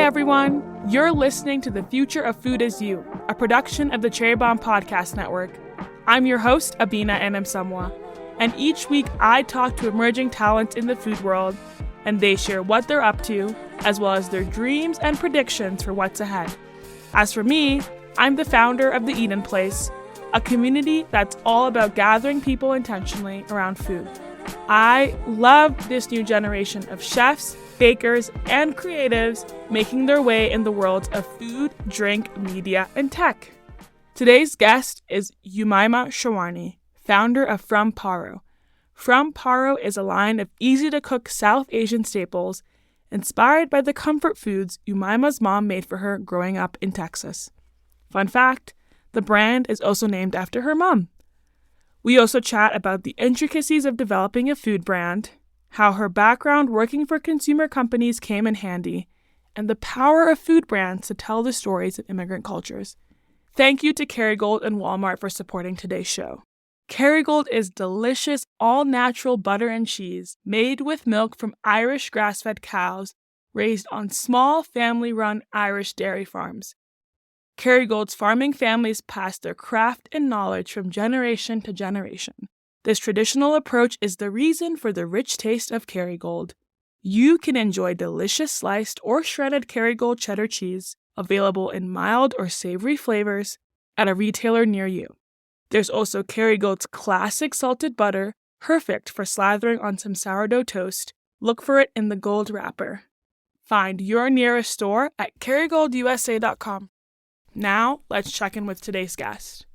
everyone. You're listening to The Future of Food Is You, a production of the Cherry Bomb Podcast Network. I'm your host, Abena Anim-Somuah, and each week I talk to emerging talents in the food world, and they share what they're up to, as well as their dreams and predictions for what's ahead. As for me, I'm the founder of The Eden Place, a community that's all about gathering people intentionally around food. I love this new generation of chefs, bakers, and creatives making their way in the worlds of food, drink, media, and tech. Today's guest is Umaimah Sharwani, founder of From Paro. From Paro is a line of easy-to-cook South Asian staples inspired by the comfort foods Umaimah's mom made for her growing up in Texas. Fun fact, the brand is also named after her mom. We also chat about the intricacies of developing a food brand, how her background working for consumer companies came in handy, and the power of food brands to tell the stories of immigrant cultures. Thank you to Kerrygold and Walmart for supporting today's show. Kerrygold is delicious, all-natural butter and cheese made with milk from Irish grass-fed cows raised on small family-run Irish dairy farms. Kerrygold's farming families pass their craft and knowledge from generation to generation. This traditional approach is the reason for the rich taste of Kerrygold. You can enjoy delicious sliced or shredded Kerrygold cheddar cheese, available in mild or savory flavors, at a retailer near you. There's also Kerrygold's classic salted butter, perfect for slathering on some sourdough toast. Look for it in the gold wrapper. Find your nearest store at kerrygoldusa.com. Now, let's check in with today's guest.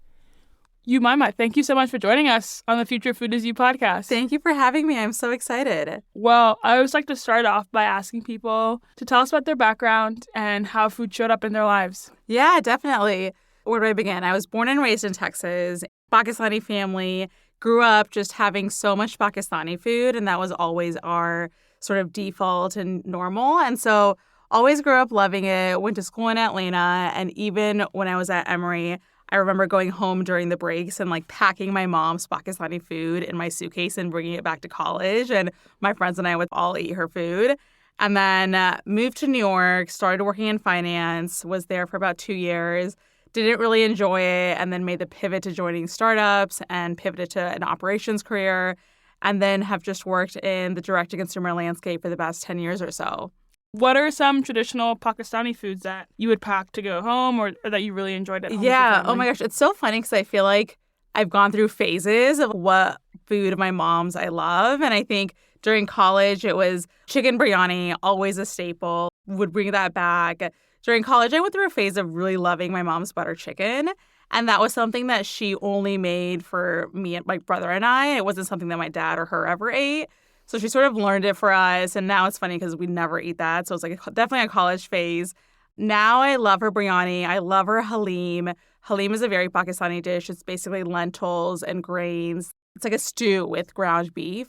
Umaimah, thank you so much for joining us on the Future Food Is You podcast. Thank you for having me. I'm so excited. Well, I always like to start off by asking people to tell us about their background and how food showed up in their lives. Yeah, definitely. Where do I begin? I was born and raised in Texas, Pakistani family, grew up just having so much Pakistani food, and that was always our sort of default and normal. And so always grew up loving it, went to school in Atlanta, and even when I was at Emory, I remember going home during the breaks and like packing my mom's Pakistani food in my suitcase and bringing it back to college. And my friends and I would all eat her food. And then moved to New York, started working in finance, was there for about 2 years, didn't really enjoy it, and then made the pivot to joining startups and pivoted to an operations career, and then have just worked in the direct-to-consumer landscape for the past 10 years or so. What are some traditional Pakistani foods that you would pack to go home or that you really enjoyed at home? Yeah. Oh my gosh. It's so funny because I feel like I've gone through phases of what food of my mom's I love. And I think during college, it was chicken biryani, always a staple, would bring that back. During college, I went through a phase of really loving my mom's butter chicken. And that was something that she only made for me and my brother and I. It wasn't something that my dad or her ever ate. So she sort of learned it for us, and now it's funny because we never eat that. So it's like definitely a college phase. Now I love her biryani. I love her halim. Halim is a very Pakistani dish. It's basically lentils and grains. It's like a stew with ground beef,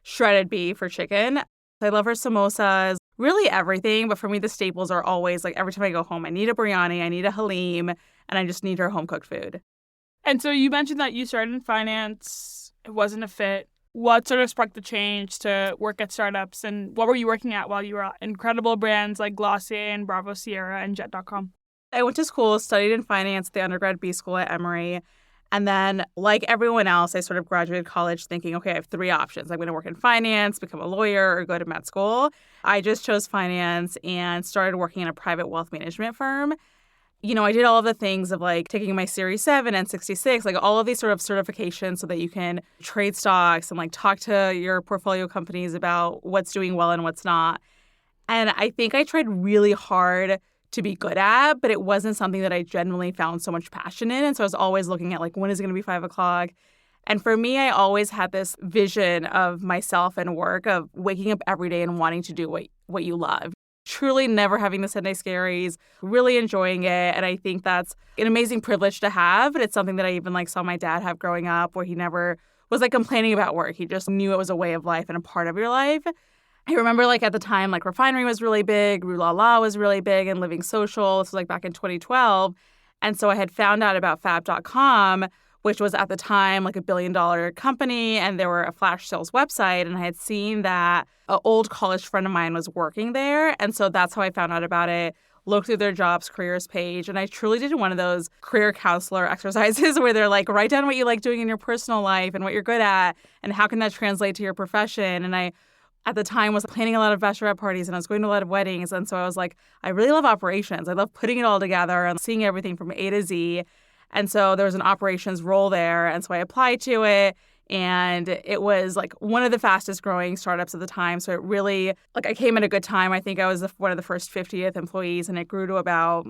shredded beef or chicken. I love her samosas, really everything. But for me, the staples are always like every time I go home, I need a biryani, I need a halim, and I just need her home-cooked food. And so you mentioned that you started in finance. It wasn't a fit. What sort of sparked the change to work at startups, and what were you working at while you were at incredible brands like Glossier and Bravo Sierra and Jet.com? I went to school, studied in finance, the undergrad B school at Emory. And then, like everyone else, I sort of graduated college thinking, okay, I have 3 options. I'm going to work in finance, become a lawyer, or go to med school. I just chose finance and started working in a private wealth management firm. You know, I did all of the things of like taking my Series 7 and 66, like all of these sort of certifications so that you can trade stocks and like talk to your portfolio companies about what's doing well and what's not. And I think I tried really hard to be good at, but it wasn't something that I genuinely found so much passion in. And so I was always looking at like, when is it going to be 5 o'clock? And for me, I always had this vision of myself and work of waking up every day and wanting to do what you love. Truly never having the Sunday scaries, really enjoying it. And I think that's an amazing privilege to have. But it's something that I even like saw my dad have growing up, where he never was like complaining about work. He just knew it was a way of life and a part of your life. I remember like at the time, like Refinery was really big, Rue La La was really big, and Living Social. This was like back in 2012. And so I had found out about Fab.com which was at the time like $1 billion company, and they were a flash sales website. And I had seen that an old college friend of mine was working there. And so that's how I found out about it. Looked through their jobs careers page, and I truly did one of those career counselor exercises where they're like, write down what you like doing in your personal life and what you're good at and how can that translate to your profession. And I, at the time, was planning a lot of bachelorette parties and I was going to a lot of weddings. And so I was like, I really love operations. I love putting it all together and seeing everything from A to Z. And so there was an operations role there. And so I applied to it. And it was like one of the fastest growing startups at the time. So it really, like, I came at a good time. I think I was one of the first 50th employees, and it grew to about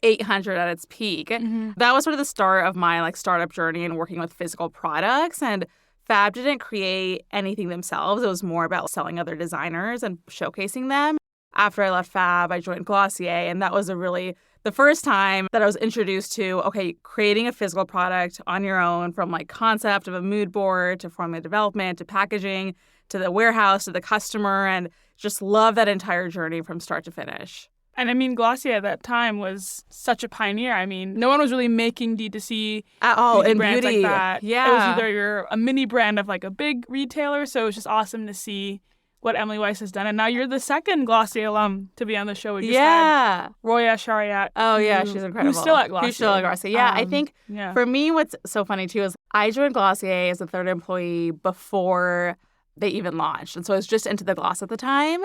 800 at its peak. Mm-hmm. That was sort of the start of my like startup journey and working with physical products. And Fab didn't create anything themselves. It was more about selling other designers and showcasing them. After I left Fab, I joined Glossier, and that was the first time that I was introduced to, okay, creating a physical product on your own, from like concept of a mood board to formula development to packaging to the warehouse to the customer, and just love that entire journey from start to finish. And I mean, Glossier at that time was such a pioneer. I mean, no one was really making D2C at all in brands beauty. Like that. Yeah. It was either you're a mini brand of like a big retailer, so it was just awesome to see what Emily Weiss has done. And now you're the second Glossier alum to be on the show. We just had Roya Shariat. Oh, yeah, she's incredible. Who's still at Glossier. Who's still at Glossier. Yeah, I think for me, what's so funny, too, is I joined Glossier as a third employee before they even launched. And so I was just into the gloss at the time.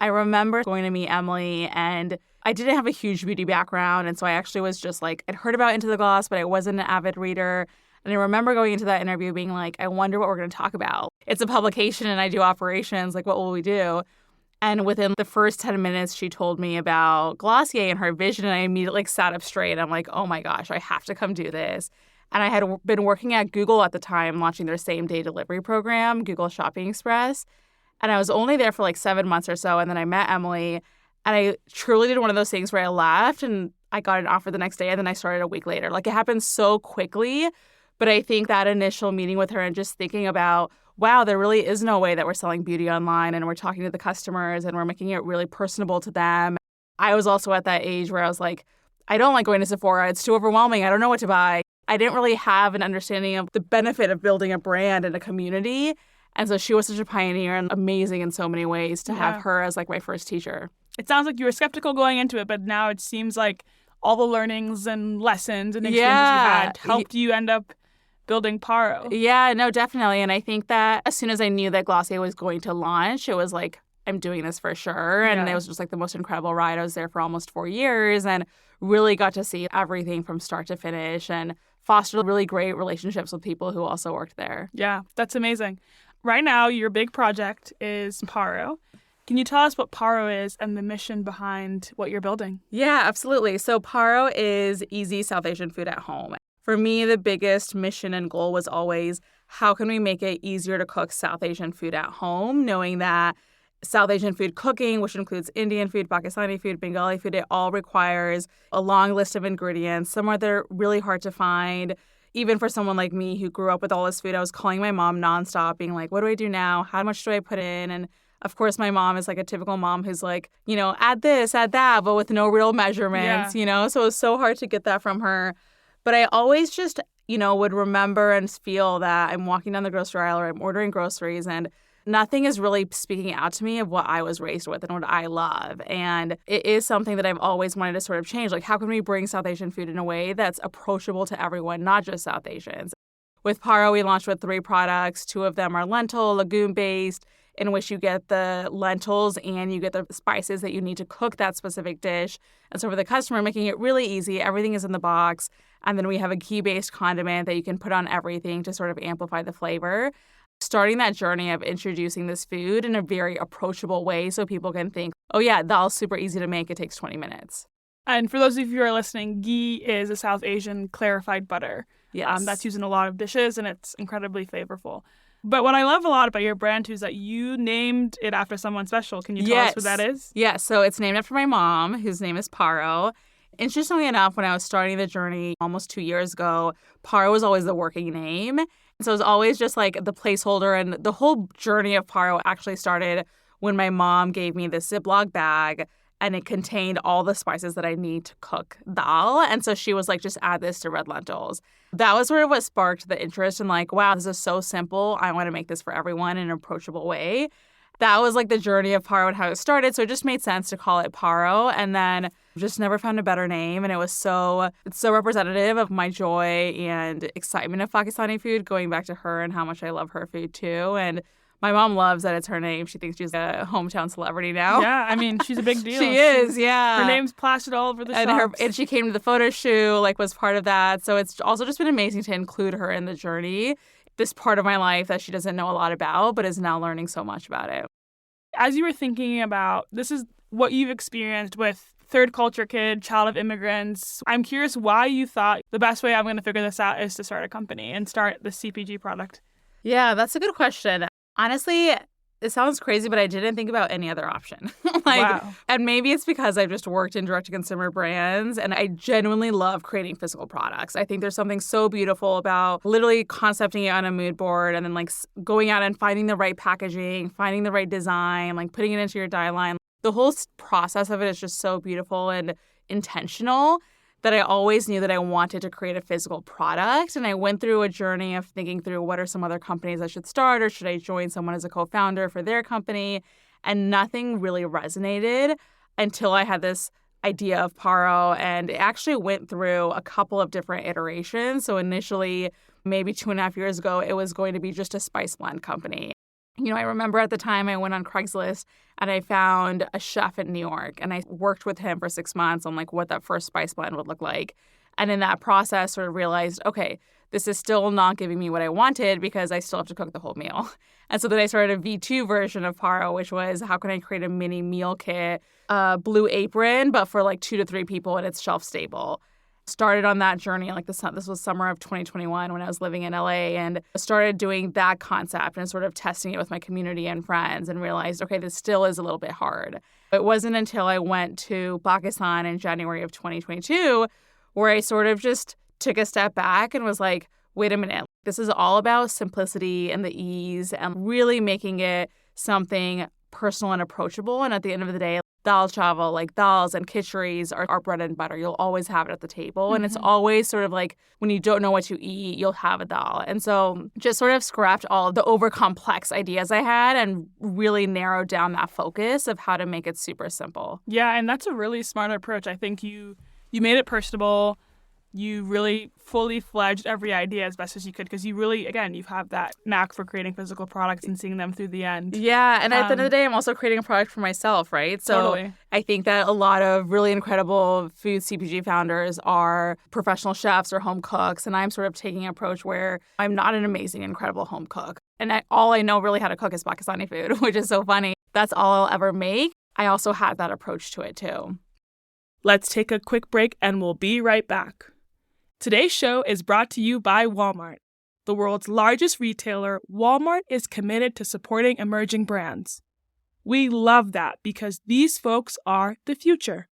I remember going to meet Emily, and I didn't have a huge beauty background. And so I actually was just like, I'd heard about Into the Gloss, but I wasn't an avid reader. And I remember going into that interview being like, I wonder what we're going to talk about. It's a publication and I do operations. Like, what will we do? And within the first 10 minutes, she told me about Glossier and her vision. And I immediately sat up straight. I'm like, oh my gosh, I have to come do this. And I had been working at Google at the time, launching their same-day delivery program, Google Shopping Express. And I was only there for like 7 months or so. And then I met Emily. And I truly did one of those things where I left and I got an offer the next day. And then I started a week later. Like, it happened so quickly. But I think that initial meeting with her and just thinking about, wow, there really is no way that we're selling beauty online and we're talking to the customers and we're making it really personable to them. I was also at that age where I was like, I don't like going to Sephora. It's too overwhelming. I don't know what to buy. I didn't really have an understanding of the benefit of building a brand and a community. And so she was such a pioneer and amazing in so many ways to have her as like my first teacher. It sounds like you were skeptical going into it, but now it seems like all the learnings and lessons and experiences you had helped you end up building Paro. Yeah, no, definitely. And I think that as soon as I knew that Glossier was going to launch, it was like, I'm doing this for sure. And it was just like the most incredible ride. I was there for almost 4 years and really got to see everything from start to finish and foster really great relationships with people who also worked there. Yeah, that's amazing. Right now, your big project is Paro. Can you tell us what Paro is and the mission behind what you're building? Yeah, absolutely. So Paro is easy South Asian food at home. For me, the biggest mission and goal was always, how can we make it easier to cook South Asian food at home, knowing that South Asian food cooking, which includes Indian food, Pakistani food, Bengali food, it all requires a long list of ingredients. Some are they're really hard to find. Even for someone like me who grew up with all this food, I was calling my mom nonstop, being like, what do I do now? How much do I put in? And of course, my mom is like a typical mom who's like, add this, add that, but with no real measurements, So it was so hard to get that from her. But I always just, would remember and feel that I'm walking down the grocery aisle or I'm ordering groceries and nothing is really speaking out to me of what I was raised with and what I love. And it is something that I've always wanted to sort of change. Like, how can we bring South Asian food in a way that's approachable to everyone, not just South Asians? With Paro, we launched with 3 products. 2 of them are lentil, legume-based, in which you get the lentils and you get the spices that you need to cook that specific dish. And so for the customer, making it really easy, everything is in the box. And then we have a ghee-based condiment that you can put on everything to sort of amplify the flavor. Starting that journey of introducing this food in a very approachable way so people can think, oh yeah, daal's super easy to make. It takes 20 minutes. And for those of you who are listening, ghee is a South Asian clarified butter. Yes. That's used in a lot of dishes and it's incredibly flavorful. But what I love a lot about your brand, too, is that you named it after someone special. Can you tell us what that is? Yeah, so it's named after my mom, whose name is Paro. Interestingly enough, when I was starting the journey almost 2 years ago, Paro was always the working name. So it was always just like the placeholder. And the whole journey of Paro actually started when my mom gave me this Ziploc bag. and it contained all the spices that I need to cook dal. And so she was like, just add this to red lentils. That was sort of what sparked the interest in like, wow, this is so simple. I want to make this for everyone in an approachable way. That was like the journey of Paro and how it started. So it just made sense to call it Paro. And then just never found a better name. And it's so representative of my joy and excitement of Pakistani food, going back to her and how much I love her food too. And my mom loves that it's her name. She thinks she's a hometown celebrity now. Yeah, I mean, she's a big deal. She is, yeah. Her name's plastered all over the shops. And she came to the photo shoot, like was part of that. So it's also just been amazing to include her in the journey, this part of my life that she doesn't know a lot about, but is now learning so much about it. As you were thinking about, this is what you've experienced with third culture kid, child of immigrants. I'm curious why you thought the best way I'm going to figure this out is to start a company and start the CPG product. Yeah, that's a good question. Honestly, it sounds crazy, but I didn't think about any other option. Wow. And maybe it's because I've just worked in direct-to-consumer brands, and I genuinely love creating physical products. I think there's something so beautiful about literally concepting it on a mood board and then like going out and finding the right packaging, finding the right design, like putting it into your die line. The whole process of it is just so beautiful and intentional that I always knew that I wanted to create a physical product. And I went through a journey of thinking through what are some other companies I should start, or should I join someone as a co-founder for their company? And nothing really resonated until I had this idea of Paro. And it actually went through a couple of different iterations. So initially, maybe 2.5 years ago, it was going to be just a spice blend company. You know, I remember at the time I went on Craigslist and I found a chef in New York, and I worked with him for 6 months on like what that first spice blend would look like. And in that process, sort of realized, okay, this is still not giving me what I wanted because I still have to cook the whole meal. And so then I started a V2 version of Paro, which was how can I create a mini meal kit, Blue Apron, but for like 2 to 3 people, and it's shelf stable. Started on that journey, like this was summer of 2021 when I was living in LA, and started doing that concept and sort of testing it with my community and friends, and realized, okay, this still is a little bit hard. It wasn't until I went to Pakistan in January of 2022 where I sort of just took a step back and was like, wait a minute, this is all about simplicity and the ease and really making it something personal and approachable. And at the end of the day, dal chawal, like dals and kitchiris are our bread and butter. You'll always have it at the table. And it's always sort of like when you don't know what to eat, you'll have a dal. And so just sort of scrapped all the over complex ideas I had and really narrowed down that focus of how to make it super simple. Yeah, and that's a really smart approach. I think you made it personable. You really fully fledged every idea as best as you could, because you really, again, you have that knack for creating physical products and seeing them through the end. Yeah, and at the end of the day, I'm also creating a product for myself, right? So totally. I think that a lot of really incredible food CPG founders are professional chefs or home cooks, and I'm sort of taking an approach where I'm not an amazing, incredible home cook. And all I know really how to cook is Pakistani food, which is so funny. That's all I'll ever make. I also had that approach to it, too. Let's take a quick break, and we'll be right back. Today's show is brought to you by Walmart. The world's largest retailer, Walmart is committed to supporting emerging brands. We love that because these folks are the future.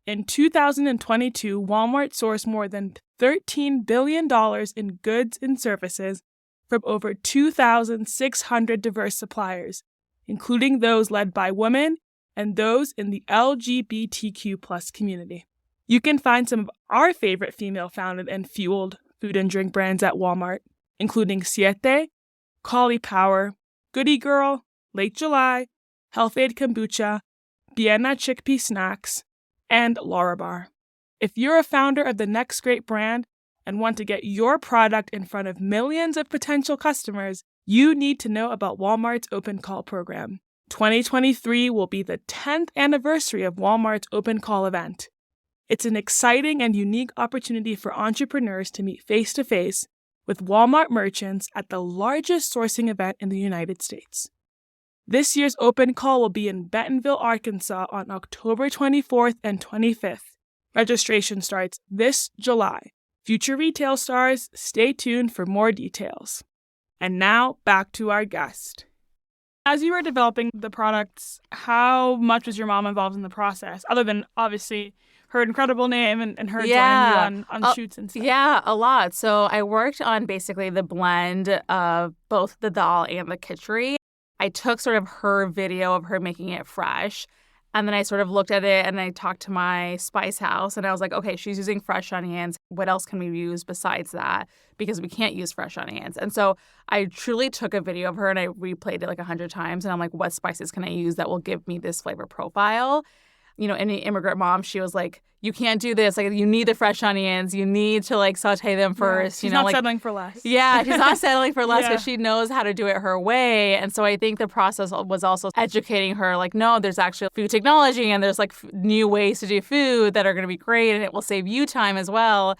In 2022, Walmart sourced more than $13 billion in goods and services from over 2,600 diverse suppliers, including those led by women and those in the LGBTQ+ community. You can find some of our favorite female-founded and fueled food and drink brands at Walmart, including Siete, Collie Power, Goody Girl, Late July, Health Aid Kombucha, Vienna Chickpea Snacks, and Laura Bar. If you're a founder of the next great brand and want to get your product in front of millions of potential customers, you need to know about Walmart's Open Call program. 2023 will be the 10th anniversary of Walmart's Open Call event. It's an exciting and unique opportunity for entrepreneurs to meet face-to-face with Walmart merchants at the largest sourcing event in the United States. This year's Open Call will be in Bentonville, Arkansas on October 24th and 25th. Registration starts this July. Future retail stars, stay tuned for more details. And now, back to our guest. As you were developing the products, how much was your mom involved in the process, other than obviously her incredible name and her joining you on shoots and stuff? Yeah, a lot. So I worked on basically the blend of both the dal and the kitchiri. I took sort of her video of her making it fresh And then I sort of looked at it and I talked to my spice house and I was like, okay, she's using fresh onions. What else can we use besides that? Because we can't use fresh onions. And so I truly took a video of her and I replayed it like 100 times. And I'm like, what spices can I use that will give me this flavor profile? You know, any immigrant mom, she was like, you can't do this. Like, you need the fresh onions. You need to like saute them first. She's not settling for less. Yeah, she's not settling for less because she knows how to do it her way. And so I think the process was also educating her like, no, there's actually food technology and there's like new ways to do food that are going to be great and it will save you time as well.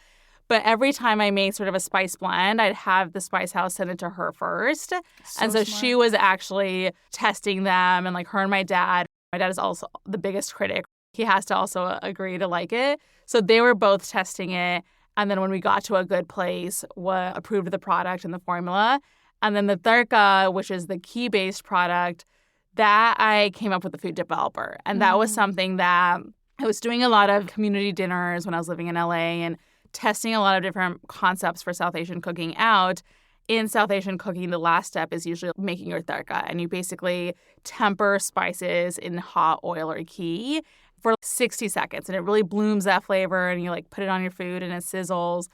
But every time I made sort of a spice blend, I'd have the spice house send it to her first. And so she was actually testing them and like her and my dad is also the biggest critic. He has to also agree to like it. So they were both testing it. And then when we got to a good place, approved the product and the formula. And then the tarka, which is the ghee-based product, that I came up with the food developer. And that was something that I was doing a lot of community dinners when I was living in LA and testing a lot of different concepts for South Asian cooking out. In South Asian cooking, the last step is usually making your tarka. And you basically temper spices in hot oil or ghee for 60 seconds. And it really blooms that flavor and you like put it on your food and it sizzles.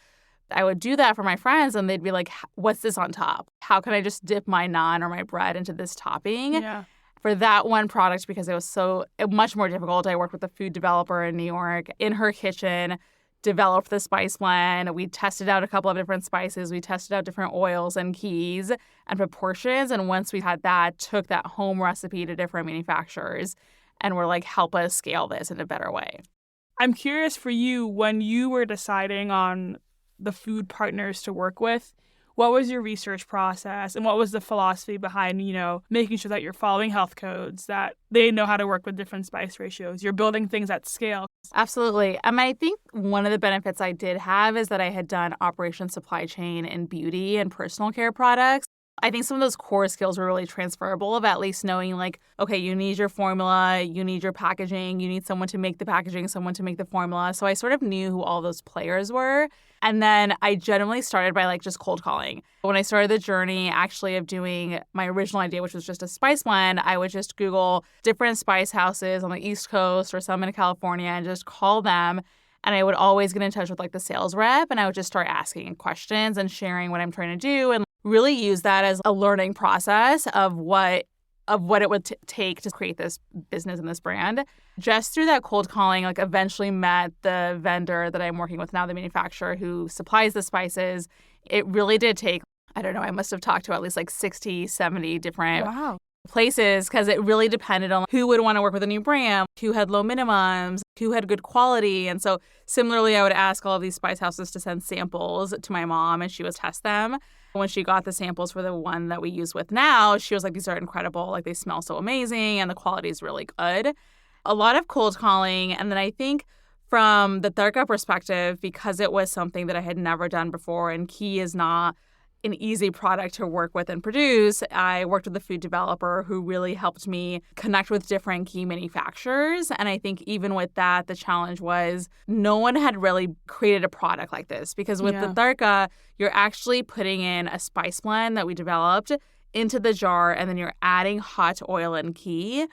I would do that for my friends and they'd be like, what's this on top? How can I just dip my naan or my bread into this topping? Yeah. For that one product, because it was so much more difficult, I worked with a food developer in New York in her kitchen, developed the spice blend. We tested out a couple of different spices. We tested out different oils and ghees and proportions. And once we had that, took that home recipe to different manufacturers and were like, help us scale this in a better way. I'm curious for you, when you were deciding on the food partners to work with, what was your research process and what was the philosophy behind, you know, making sure that you're following health codes, that they know how to work with different spice ratios, you're building things at scale? Absolutely. I think one of the benefits I did have is that I had done operation supply chain in beauty and personal care products. I think some of those core skills were really transferable of at least knowing like, okay, you need your formula, you need your packaging, you need someone to make the packaging, someone to make the formula. So I sort of knew who all those players were. And then I generally started by like just cold calling. When I started the journey actually of doing my original idea, which was just a spice blend, I would just Google different spice houses on the East Coast or some in California and just call them. And I would always get in touch with like the sales rep and I would just start asking questions and sharing what I'm trying to do and really use that as a learning process of what it would take to create this business and this brand. Just through that cold calling, like eventually met the vendor that I'm working with now, the manufacturer who supplies the spices. It really did take, I don't know, I must have talked to at least like 60, 70 different places because it really depended on who would want to work with a new brand, who had low minimums, who had good quality. And so similarly, I would ask all of these spice houses to send samples to my mom and she would test them. When she got the samples for the one that we use with now, she was like, these are incredible. Like they smell so amazing and the quality is really good. A lot of cold calling. And then I think from the tarka perspective, because it was something that I had never done before and ghee is not an easy product to work with and produce, I worked with a food developer who really helped me connect with different ghee manufacturers. And I think even with that, the challenge was no one had really created a product like this because with the tarka, you're actually putting in a spice blend that we developed into the jar and then you're adding hot oil and ghee.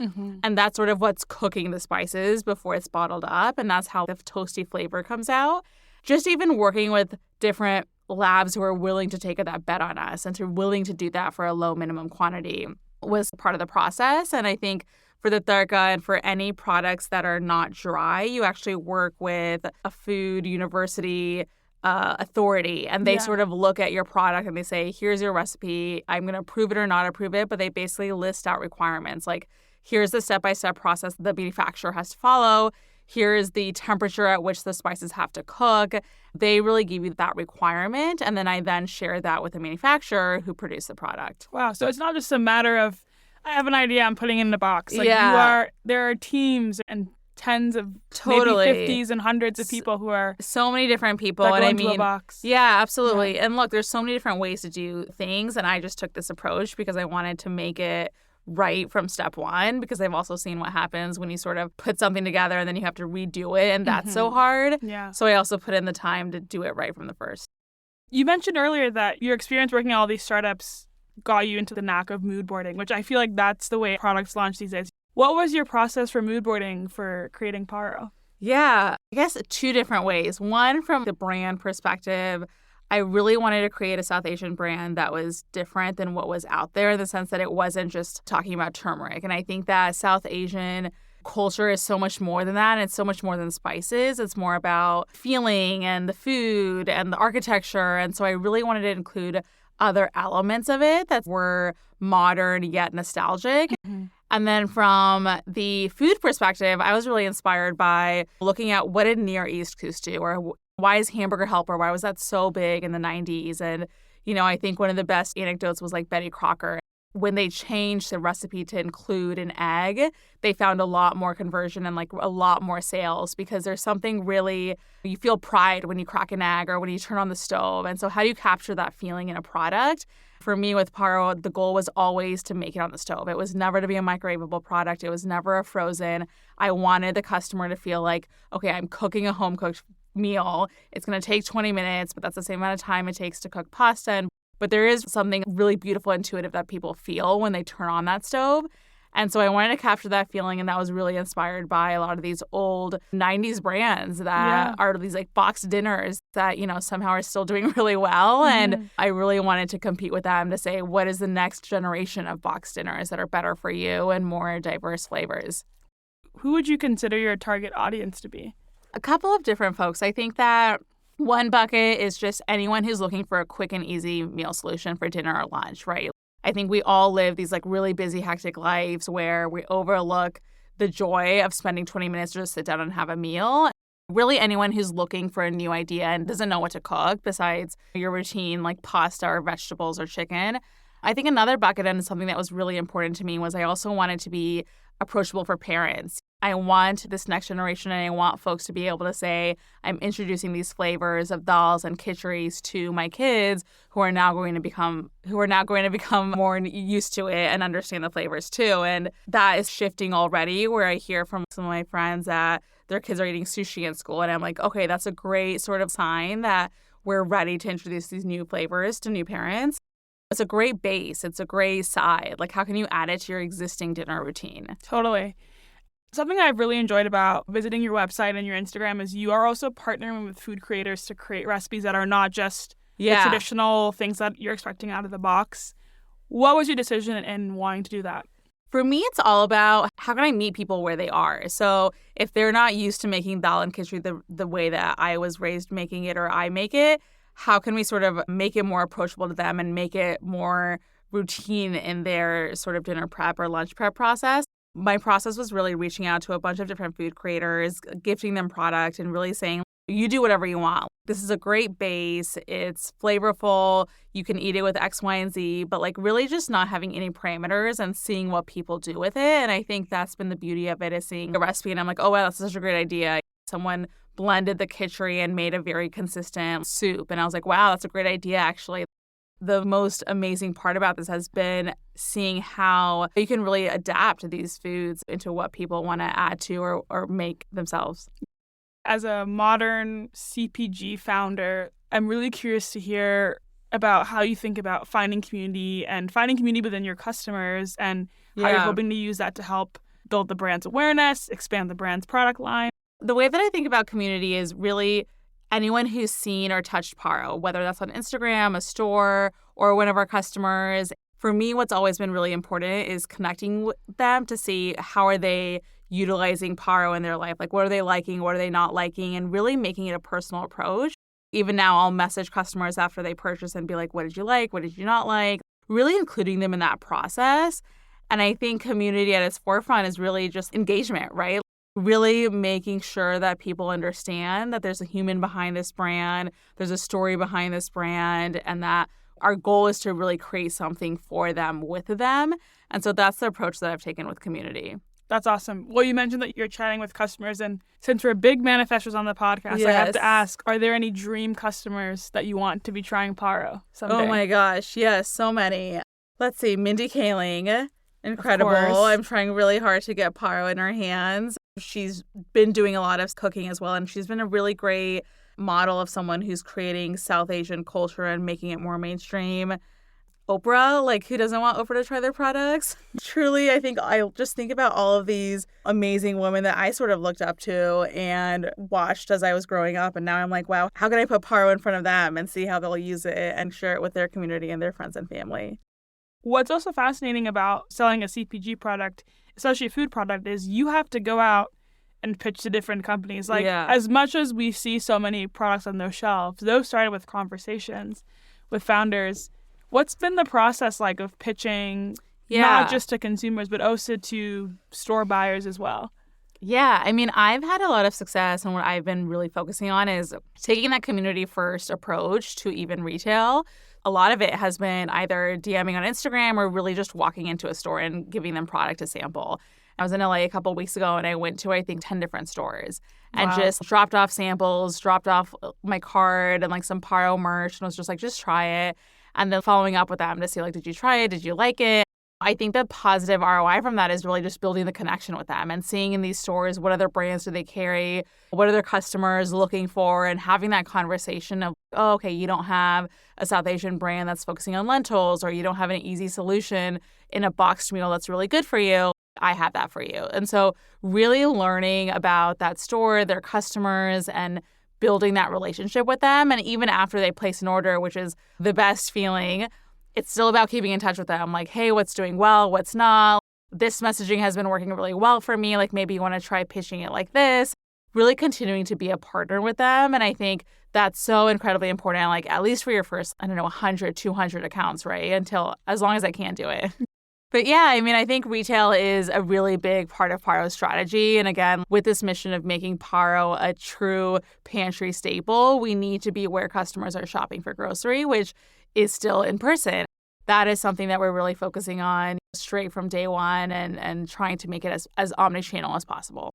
And that's sort of what's cooking the spices before it's bottled up. And that's how the toasty flavor comes out. Just even working with different labs who are willing to take that bet on us and to willing to do that for a low minimum quantity was part of the process. And I think for the tarka and for any products that are not dry, you actually work with a food university authority and they sort of look at your product and they say, here's your recipe. I'm going to approve it or not approve it. But they basically list out requirements like, here's the step-by-step process the manufacturer has to follow. Here's the temperature at which the spices have to cook. They really give you that requirement. And then I then share that with the manufacturer who produced the product. Wow. So it's not just a matter of, I have an idea, I'm putting it in the box. Like there are teams and tens of maybe 50s and hundreds of people who are so many different people that and go I into mean a box. Yeah, absolutely. And look, there's so many different ways to do things and I just took this approach because I wanted to make it right from step one because I've also seen what happens when you sort of put something together and then you have to redo it and that's so hard. Yeah. So I also put in the time to do it right from the first. You mentioned earlier that your experience working at all these startups got you into the knack of mood boarding, which I feel like that's the way products launch these days. What was your process for mood boarding for creating Paro? Yeah, I guess two different ways. One, from the brand perspective, I really wanted to create a South Asian brand that was different than what was out there in the sense that it wasn't just talking about turmeric. And I think that South Asian culture is so much more than that. And it's so much more than spices. It's more about feeling and the food and the architecture. And so I really wanted to include other elements of it that were modern yet nostalgic. Mm-hmm. And then from the food perspective, I was really inspired by looking at what did Near East Coast do, or why is Hamburger Helper, why was that so big in the 90s? And, I think one of the best anecdotes was like Betty Crocker. When they changed the recipe to include an egg, they found a lot more conversion and like a lot more sales because there's something really, you feel pride when you crack an egg or when you turn on the stove. And so how do you capture that feeling in a product? For me with Paro, the goal was always to make it on the stove. It was never to be a microwavable product. It was never a frozen. I wanted the customer to feel like, okay, I'm cooking a home-cooked meal. It's going to take 20 minutes, but that's the same amount of time it takes to cook pasta. But there is something really beautiful, intuitive that people feel when they turn on that stove. And so I wanted to capture that feeling, and that was really inspired by a lot of these old 90s brands that are these like box dinners that, somehow are still doing really well. Mm-hmm. And I really wanted to compete with them to say, what is the next generation of box dinners that are better for you and more diverse flavors? Who would you consider your target audience to be? A couple of different folks. I think that one bucket is just anyone who's looking for a quick and easy meal solution for dinner or lunch, right? I think we all live these like really busy, hectic lives where we overlook the joy of spending 20 minutes to just sit down and have a meal. Really anyone who's looking for a new idea and doesn't know what to cook besides your routine like pasta or vegetables or chicken. I think another bucket and something that was really important to me was I also wanted to be approachable for parents. I want this next generation and I want folks to be able to say, I'm introducing these flavors of dals and kitchiris to my kids who are now going to become more used to it and understand the flavors too. And that is shifting already where I hear from some of my friends that their kids are eating sushi in school. And I'm like, okay, that's a great sort of sign that we're ready to introduce these new flavors to new parents. It's a great base. It's a great side. Like, how can you add it to your existing dinner routine? Totally. Something I've really enjoyed about visiting your website and your Instagram is you are also partnering with food creators to create recipes that are not just the traditional things that you're expecting out of the box. What was your decision in wanting to do that? For me, it's all about how can I meet people where they are? So if they're not used to making dal and kitchiri the way that I was raised making it or I make it, how can we sort of make it more approachable to them and make it more routine in their sort of dinner prep or lunch prep process? My process was really reaching out to a bunch of different food creators, gifting them product and really saying, you do whatever you want. This is a great base. It's flavorful. You can eat it with X, Y, and Z, but like really just not having any parameters and seeing what people do with it. And I think that's been the beauty of it is seeing a recipe and I'm like, oh, wow, that's such a great idea. Someone blended the kitchiri and made a very consistent soup. And I was like, wow, that's a great idea, actually. The most amazing part about this has been seeing how you can really adapt these foods into what people want to add to or make themselves. As a modern CPG founder, I'm really curious to hear about how you think about finding community within your customers and how you're hoping to use that to help build the brand's awareness, expand the brand's product line. The way that I think about community is really anyone who's seen or touched Paro, whether that's on Instagram, a store, or one of our customers. For me, what's always been really important is connecting with them to see how are they utilizing Paro in their life. Like, what are they liking? What are they not liking? And really making it a personal approach. Even now, I'll message customers after they purchase and be like, what did you like? What did you not like? Really including them in that process. And I think community at its forefront is really just engagement, right? Really making sure that people understand that there's a human behind this brand, there's a story behind this brand, and that our goal is to really create something for them with them. And so that's the approach that I've taken with community. That's awesome. Well, you mentioned that you're chatting with customers, and since we're big manifestors on the podcast, I have to ask, are there any dream customers that you want to be trying Paro someday? Oh my gosh, yes, so many. Let's see, Mindy Kaling, incredible. I'm trying really hard to get Paro in her hands. She's been doing a lot of cooking as well, and she's been a really great model of someone who's creating South Asian culture and making it more mainstream. Oprah, like who doesn't want Oprah to try their products? Truly, I think I just think about all of these amazing women that I sort of looked up to and watched as I was growing up. And now I'm like, wow, how can I put Paro in front of them and see how they'll use it and share it with their community and their friends and family? What's also fascinating about selling a CPG product, especially a food product, is you have to go out and pitch to different companies. Like, as much as we see so many products on those shelves, those started with conversations with founders. What's been the process like of pitching, not just to consumers, but also to store buyers as well? Yeah, I mean, I've had a lot of success, and what I've been really focusing on is taking that community first approach to even retail. A lot of it has been either DMing on Instagram or really just walking into a store and giving them product to sample. I was in LA a couple of weeks ago, and I went to, I think, 10 different stores and just dropped off samples, dropped off my card and like some Paro merch, and was just like, just try it. And then following up with them to see, like, did you try it? Did you like it? I think the positive ROI from that is really just building the connection with them and seeing in these stores what other brands do they carry, what are their customers looking for, and having that conversation of, oh, okay, you don't have a South Asian brand that's focusing on lentils, or you don't have an easy solution in a boxed meal that's really good for you. I have that for you. And so really learning about that store, their customers, and building that relationship with them. And even after they place an order, which is the best feeling, it's still about keeping in touch with them. Like, hey, what's doing well? What's not? This messaging has been working really well for me. Like, maybe you want to try pitching it like this. Really continuing to be a partner with them. And I think that's so incredibly important. Like, at least for your first, 100, 200 accounts, right? As long as I can do it. But yeah, I mean, I think retail is a really big part of Paro's strategy. And again, with this mission of making Paro a true pantry staple, we need to be where customers are shopping for grocery, which is still in person. That is something that we're really focusing on straight from day one and trying to make it as omnichannel as possible.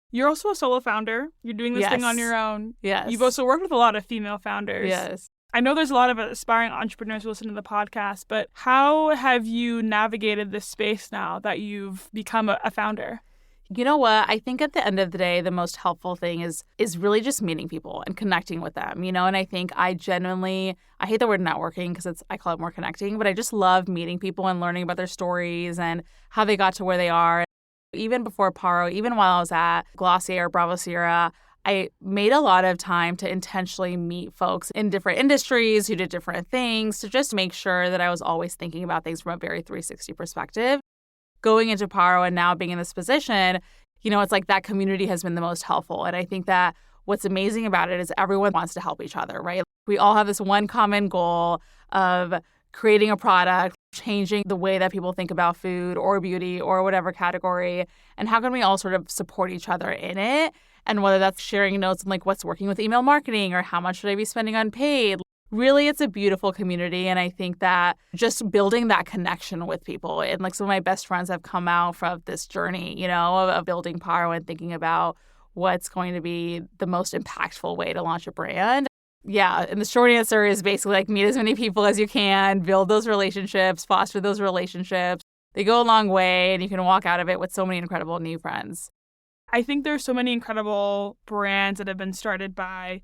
You're also a solo founder. You're doing this thing on your own. Yes. You've also worked with a lot of female founders. Yes. I know there's a lot of aspiring entrepreneurs who listen to the podcast, but how have you navigated this space now that you've become a founder? You know what? I think at the end of the day, the most helpful thing is really just meeting people and connecting with them, And I think I hate the word networking because I call it more connecting, but I just love meeting people and learning about their stories and how they got to where they are. Even before Paro, even while I was at Glossier or Bravo Sierra, I made a lot of time to intentionally meet folks in different industries who did different things to just make sure that I was always thinking about things from a very 360 perspective. Going into Paro and now being in this position, it's like that community has been the most helpful. And I think that what's amazing about it is everyone wants to help each other, right? We all have this one common goal of creating a product, changing the way that people think about food or beauty or whatever category. And how can we all sort of support each other in it? And whether that's sharing notes on like what's working with email marketing or how much should I be spending on paid. Really, it's a beautiful community. And I think that just building that connection with people, and like some of my best friends have come out from this journey, of building Paro and thinking about what's going to be the most impactful way to launch a brand. Yeah. And the short answer is basically like meet as many people as you can, build those relationships, foster those relationships. They go a long way and you can walk out of it with so many incredible new friends. I think there's so many incredible brands that have been started by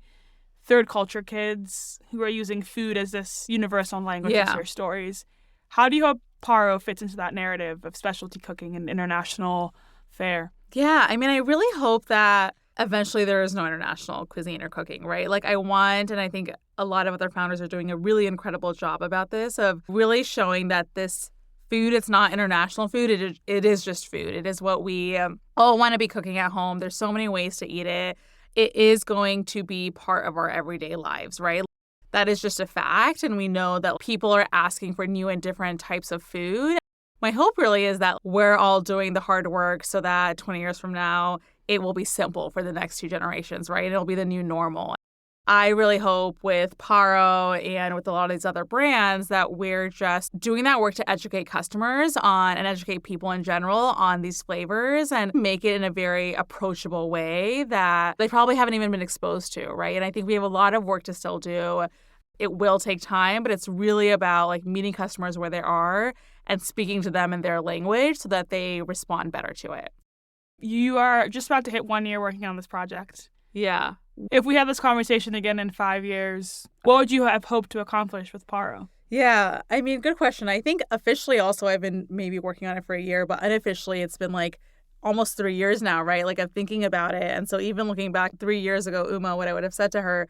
third culture kids who are using food as this universal language to share stories. How do you hope Paro fits into that narrative of specialty cooking and international fare? Yeah, I mean, I really hope that eventually there is no international cuisine or cooking, right? Like and I think a lot of other founders are doing a really incredible job about this, of really showing that this food, it's not international food. It is just food. It is what we all want to be cooking at home. There's so many ways to eat it. It is going to be part of our everyday lives, right? That is just a fact. And we know that people are asking for new and different types of food. My hope really is that we're all doing the hard work so that 20 years from now, it will be simple for the next two generations, right? It'll be the new normal. I really hope with Paro and with a lot of these other brands that we're just doing that work to educate customers on and educate people in general on these flavors and make it in a very approachable way that they probably haven't even been exposed to, right? And I think we have a lot of work to still do. It will take time, but it's really about like meeting customers where they are and speaking to them in their language so that they respond better to it. You are just about to hit 1 year working on this project. Yeah. If we have this conversation again in 5 years, what would you have hoped to accomplish with Paro? Yeah, I mean, good question. I think officially also I've been maybe working on it for a year, but unofficially it's been like almost 3 years now, right? Like I'm thinking about it. And so even looking back 3 years ago, what I would have said to her,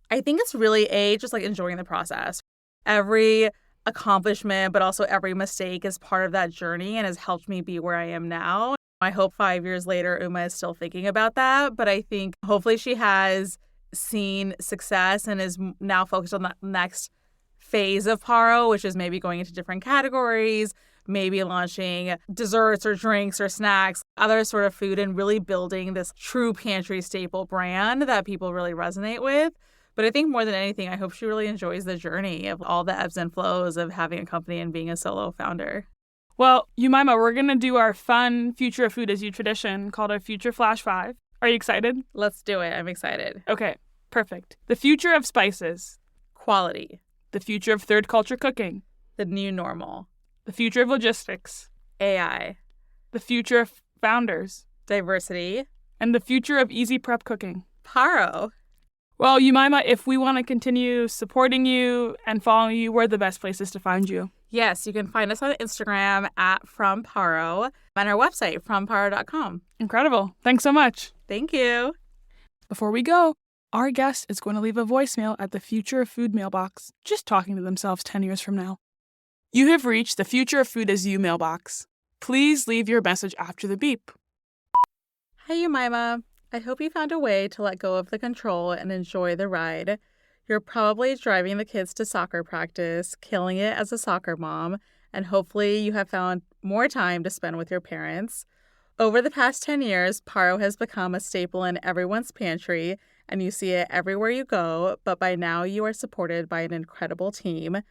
I think it's really just like enjoying the process. Every accomplishment, but also every mistake is part of that journey and has helped me be where I am now. I hope 5 years later, Uma is still thinking about that. But I think hopefully she has seen success and is now focused on that next phase of Paro, which is maybe going into different categories, maybe launching desserts or drinks or snacks, other sort of food, and really building this true pantry staple brand that people really resonate with. But I think more than anything, I hope she really enjoys the journey of all the ebbs and flows of having a company and being a solo founder. Well, Umaimah, we're going to do our fun Future of Food as You tradition called our Future Flash 5. Are you excited? Let's do it. I'm excited. Okay, perfect. The future of spices. Quality. The future of third culture cooking. The new normal. The future of logistics. AI. The future of founders. Diversity. And the future of easy prep cooking. Paro. Well, Umaimah, if we want to continue supporting you and following you, where are the best places to find you? Yes, you can find us on Instagram at FromParo and our website, FromParo.com. Incredible. Thanks so much. Thank you. Before we go, our guest is going to leave a voicemail at the Future of Food mailbox, just talking to themselves 10 years from now. You have reached the Future of Food as You mailbox. Please leave your message after the beep. Hey, Umaimah. I hope you found a way to let go of the control and enjoy the ride. You're probably driving the kids to soccer practice, killing it as a soccer mom, and hopefully you have found more time to spend with your parents. Over the past 10 years, Paro has become a staple in everyone's pantry, and you see it everywhere you go, but by now you are supported by an incredible team.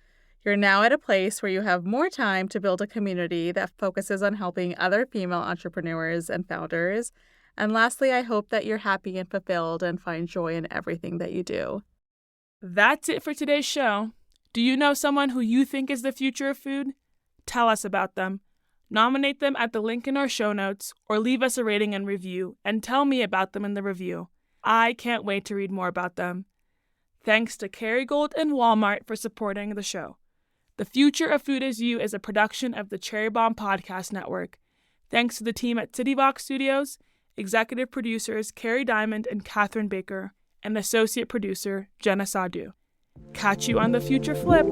You're now at a place where you have more time to build a community that focuses on helping other female entrepreneurs and founders. And lastly, I hope that you're happy and fulfilled and find joy in everything that you do. That's it for today's show. Do you know someone who you think is the future of food? Tell us about them. Nominate them at the link in our show notes or leave us a rating and review and tell me about them in the review. I can't wait to read more about them. Thanks to Kerrygold and Walmart for supporting the show. The Future of Food as You is a production of the Cherry Bomb Podcast Network. Thanks to the team at CityVox Studios, executive producers Carrie Diamond and Catherine Baker, and associate producer Jenna Sadhu. Catch you on the Future Flip.